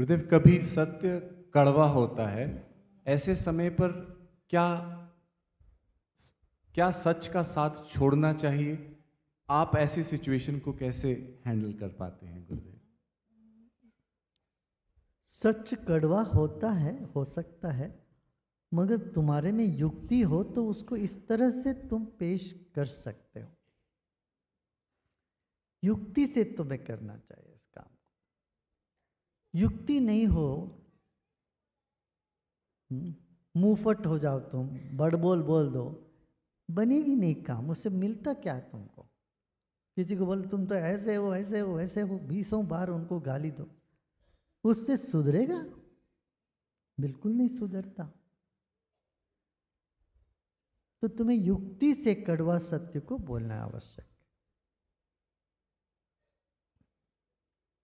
गुरुदेव, कभी सत्य कड़वा होता है, ऐसे समय पर क्या क्या सच का साथ छोड़ना चाहिए? आप ऐसी सिचुएशन को कैसे हैंडल कर पाते हैं गुरुदेव? सच कड़वा होता है, हो सकता है, मगर तुम्हारे में युक्ति हो तो उसको इस तरह से तुम पेश कर सकते हो। युक्ति से तुम्हें करना चाहिए इस काम को। युक्ति नहीं हो, मुंहफट हो जाओ तुम, बड़बोल बोल दो, बनेगी नहीं काम। उससे मिलता क्या है तुमको? किसी को बोले तुम तो ऐसे हो ऐसे हो ऐसे हो, 20 बार उनको गाली दो, उससे सुधरेगा? बिल्कुल नहीं सुधरता। तो तुम्हें युक्ति से कड़वा सत्य को बोलना आवश्यक है।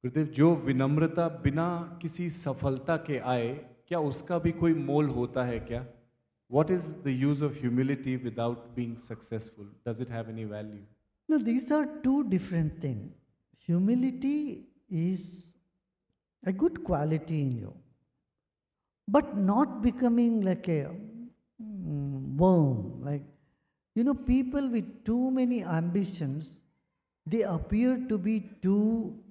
गुरुदेव, जो विनम्रता बिना किसी सफलता के आए, क्या उसका भी कोई मोल होता है क्या? What is the use of humility without being successful? Does it have any value? No, these are two different things. Humility is a good quality in you, but not becoming like a worm. Like, people with too many ambitions, they appear to be too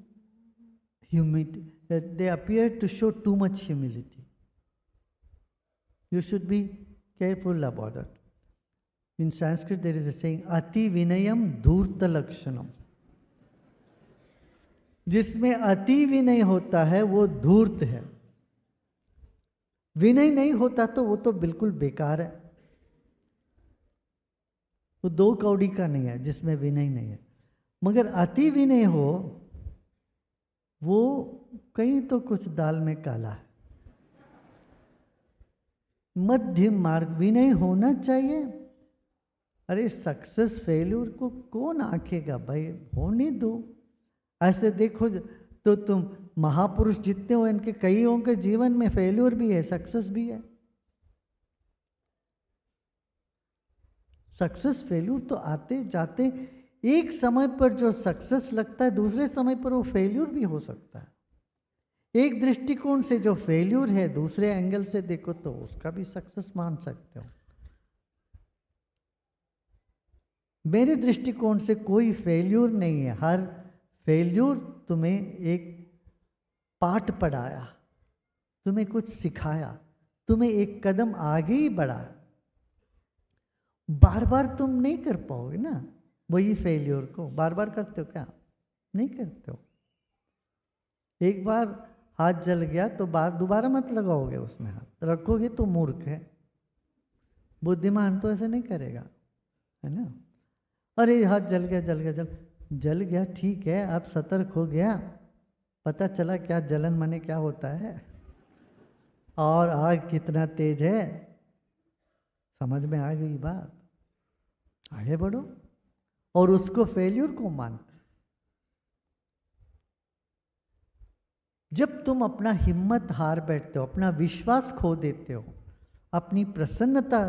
they appear to show too much humility. You should be careful about it. In Sanskrit, there is a saying, Ati Vinayam Dhurta Lakshanam. जिसमें अति विनय होता है वो धूर्त है, विनय नहीं होता तो वो तो बिल्कुल बेकार है। वो 2 कौड़ी का नहीं है जिसमें विनय नहीं है। मगर अति विनय हो, वो कहीं तो कुछ दाल में काला है। मध्यम मार्ग विनय होना चाहिए। अरे सक्सेस फेल्यूर को कौन आंकेगा भाई, होने दो। ऐसे देखो तो तुम महापुरुष जितने हो, इनके कईयों के जीवन में फेल्यूर भी है, सक्सेस भी है। सक्सेस फेल्यूर तो आते जाते, एक समय पर जो सक्सेस लगता है दूसरे समय पर वो फेल्यूर भी हो सकता है। एक दृष्टिकोण से जो फेल्यूर है दूसरे एंगल से देखो तो उसका भी सक्सेस मान सकते हो। मेरे दृष्टिकोण से कोई फेल्यूर नहीं है। हर फेल्यूर तुम्हें एक पाठ पढ़ाया, तुम्हें कुछ सिखाया, तुम्हें एक कदम आगे ही बढ़ाया। बार बार तुम नहीं कर पाओगे ना वही फेल्यूर को। बार बार करते हो क्या? नहीं करते हो। एक बार हाथ जल गया तो दोबारा मत लगाओगे उसमें हाथ, रखोगे तो मूर्ख है। बुद्धिमान तो ऐसे नहीं करेगा, है ना। अरे हाथ जल गया जल गया जल गया, ठीक है, अब सतर्क हो गया, पता चला क्या जलन माने क्या होता है और आग कितना तेज है, समझ में आ गई बात, आगे बढ़ो। और उसको फेल्यूर को मानते। जब तुम अपना हिम्मत हार बैठते हो, अपना विश्वास खो देते हो, अपनी प्रसन्नता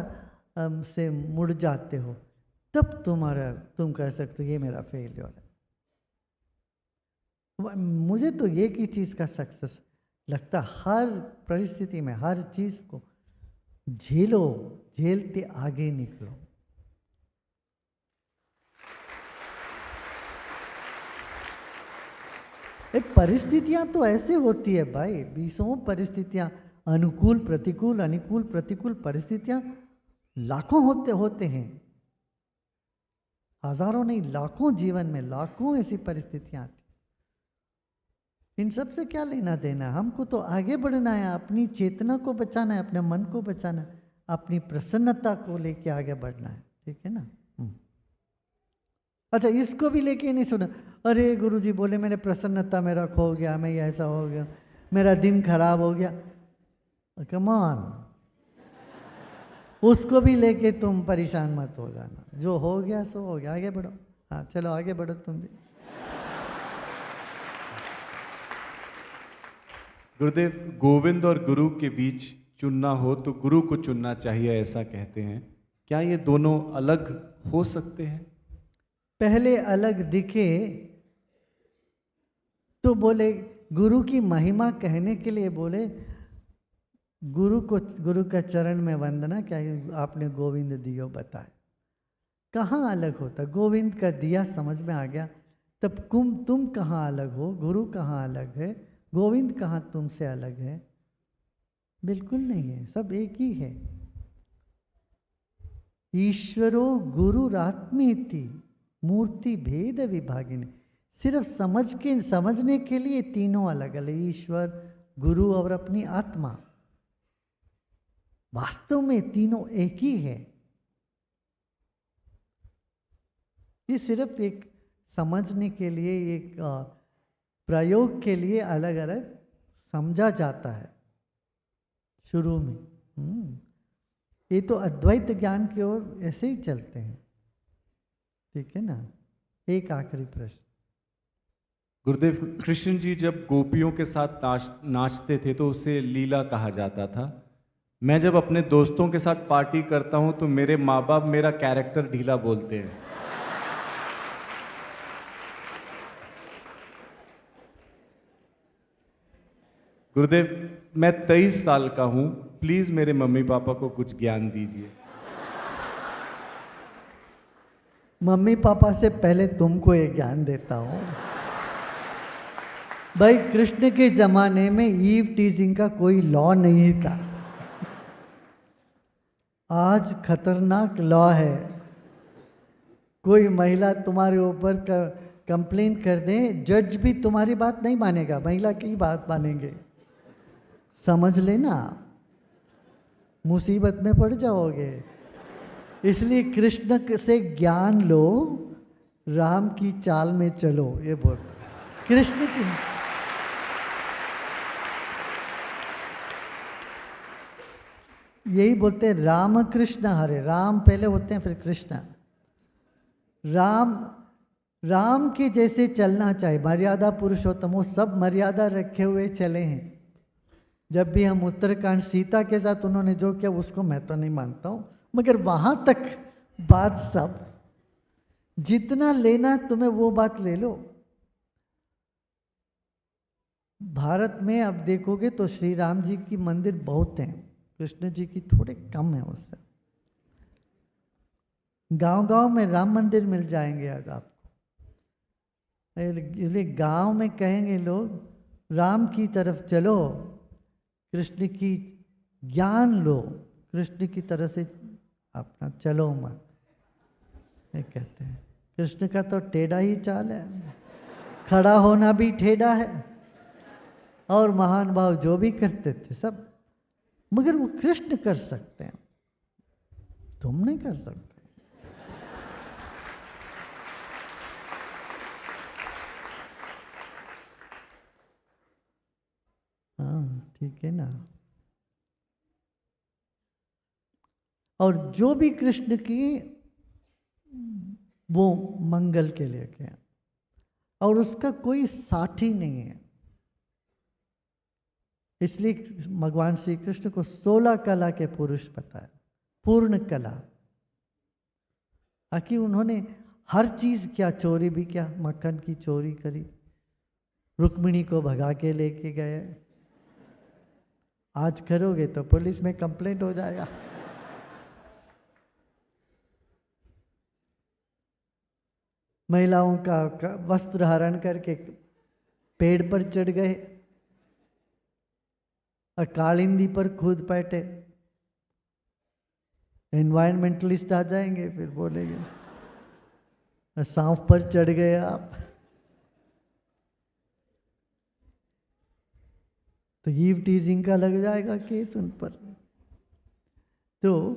से मुड़ जाते हो, तब तुम कह सकते हो ये मेरा फेल्योर है। मुझे तो एक ही चीज का सक्सेस लगता, हर परिस्थिति में हर चीज को झेलो, झेलते आगे निकलो। परिस्थितियां तो ऐसे होती है भाई, 20 परिस्थितियां, अनुकूल प्रतिकूल अनुकूल प्रतिकूल परिस्थितियां लाखों होते हैं। हजारों नहीं, लाखों जीवन में लाखों ऐसी परिस्थितियां आती। इन सब से क्या लेना देना? हमको तो आगे बढ़ना है, अपनी चेतना को बचाना है, अपने मन को बचाना है, अपनी प्रसन्नता को लेके आगे बढ़ना है। ठीक है ना? अच्छा, इसको भी लेके नहीं सुना, अरे गुरुजी बोले मैंने प्रसन्नता मेरा खो गया, मैं ऐसा हो गया, मेरा दिन खराब हो गया। कम ऑन, उसको भी लेके तुम परेशान मत हो जाना। जो हो गया सो हो गया, आगे बढ़ो। हाँ चलो आगे बढ़ो तुम भी। गुरुदेव, गोविंद और गुरु के बीच चुनना हो तो गुरु को चुनना चाहिए, ऐसा कहते हैं। क्या ये दोनों अलग हो सकते हैं? पहले अलग दिखे तो बोले गुरु की महिमा कहने के लिए बोले, गुरु का चरण में वंदना, क्या आपने गोविंद दियो बताए। कहाँ अलग होता? गोविंद का दिया समझ में आ गया, तब तुम कहाँ अलग हो? गुरु कहाँ अलग है? गोविंद कहाँ तुमसे अलग है? बिल्कुल नहीं है, सब एक ही है। ईश्वरो गुरुरात्मेति मूर्ति भेद विभागिनी। सिर्फ समझने के लिए तीनों अलग अलग, ईश्वर, गुरु और अपनी आत्मा। वास्तव में तीनों एक ही है। ये सिर्फ एक समझने के लिए, एक प्रयोग के लिए अलग अलग समझा जाता है शुरू में। ये तो अद्वैत ज्ञान की ओर ऐसे ही चलते हैं। ठीक है ना। एक आखिरी प्रश्न। गुरुदेव, कृष्ण जी जब गोपियों के साथ नाचते थे तो उसे लीला कहा जाता था। मैं जब अपने दोस्तों के साथ पार्टी करता हूं तो मेरे माँ बाप मेरा कैरेक्टर ढीला बोलते हैं। गुरुदेव, मैं 23 साल का हूं, प्लीज मेरे मम्मी पापा को कुछ ज्ञान दीजिए। मम्मी पापा से पहले तुमको एक ज्ञान देता हूं। भाई, कृष्ण के जमाने में ईव टीजिंग का कोई लॉ नहीं था। आज खतरनाक लॉ है। कोई महिला तुम्हारे ऊपर कंप्लेन कर दे, जज भी तुम्हारी बात नहीं मानेगा, महिला की बात मानेंगे। समझ लेना, मुसीबत में पड़ जाओगे। इसलिए कृष्ण से ज्ञान लो, राम की चाल में चलो, ये बोल कृष्ण की। यही बोलते हैं राम कृष्ण हरे, राम पहले होते हैं फिर कृष्ण। राम के जैसे चलना चाहिए, मर्यादा पुरुषोत्तम, वो सब मर्यादा रखे हुए चले हैं। जब भी हम उत्तराखंड सीता के साथ उन्होंने जो किया उसको मैं तो नहीं मानता हूँ, मगर वहाँ तक बात सब, जितना लेना तुम्हें वो बात ले लो। भारत में अब देखोगे तो श्री राम जी की मंदिर बहुत हैं, कृष्ण जी की थोड़े कम है उससे। गांव-गांव में राम मंदिर मिल जाएंगे आज आपको। इसलिए गांव में कहेंगे लोग राम की तरफ चलो, कृष्ण की ज्ञान लो, कृष्ण की तरह से अपना चलो मत, ये कहते हैं। कृष्ण का तो टेढ़ा ही चाल है, खड़ा होना भी टेढ़ा है, और महान भाव जो भी करते थे सब, मगर वो कृष्ण कर सकते हैं, तुम नहीं कर सकते। हाँ, ठीक है ना। और जो भी कृष्ण की वो मंगल के लिए किया, और उसका कोई साथी नहीं है। इसलिए भगवान श्री कृष्ण को 16 कला के पुरुष बताया, पूर्ण कला। आखिर उन्होंने हर चीज क्या, चोरी भी क्या, मक्खन की चोरी करी, रुक्मिणी को भगा के लेके गए। आज करोगे तो पुलिस में कंप्लेंट हो जाएगा। महिलाओं का वस्त्र हरण करके पेड़ पर चढ़ गए और कालिंदी पर कूद बैठे। एनवायरमेंटलिस्ट आ जाएंगे, फिर बोलेंगे सांप पर चढ़ गए आप। तो ईव टीजिंग का लग जाएगा केस उन पर। तो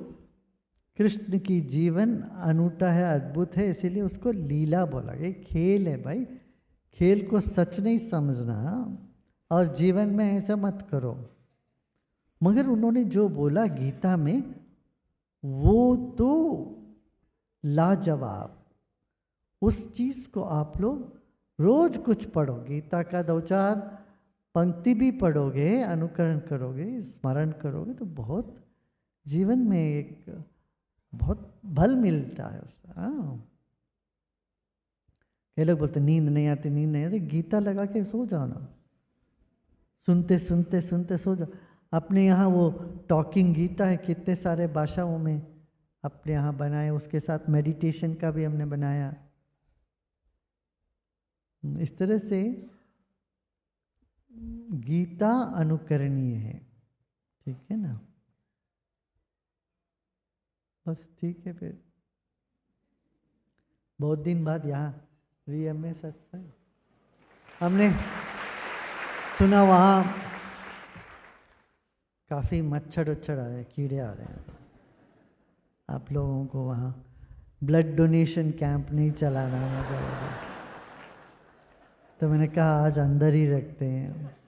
कृष्ण की जीवन अनूठा है, अद्भुत है, इसीलिए उसको लीला बोला। ये खेल है भाई, खेल को सच नहीं समझना, और जीवन में ऐसा मत करो। मगर उन्होंने जो बोला गीता में, वो तो लाजवाब। उस चीज को आप लोग रोज कुछ पढ़ो, गीता का 2-4 पंक्ति भी पढ़ोगे, अनुकरण करोगे, स्मरण करोगे, तो बहुत जीवन में एक बहुत बल मिलता है उसका। कई लोग बोलते नींद नहीं आती, नींद नहीं आती, गीता लगा के सो जाओ ना, सुनते सुनते सुनते सो जाओ। अपने यहाँ वो टॉकिंग गीता है, कितने सारे भाषाओं में अपने यहाँ बनाए, उसके साथ मेडिटेशन का भी हमने बनाया। इस तरह से गीता अनुकरणीय है, ठीक है ना। बस ठीक है, फिर बहुत दिन बाद यहाँ वीएम में सत्संग हमने सुना, वहाँ काफ़ी मच्छर उच्छर आ रहे हैं, कीड़े आ रहे हैं। आप लोगों को वहाँ ब्लड डोनेशन कैंप नहीं चलाना, तो मैंने कहा आज अंदर ही रखते हैं।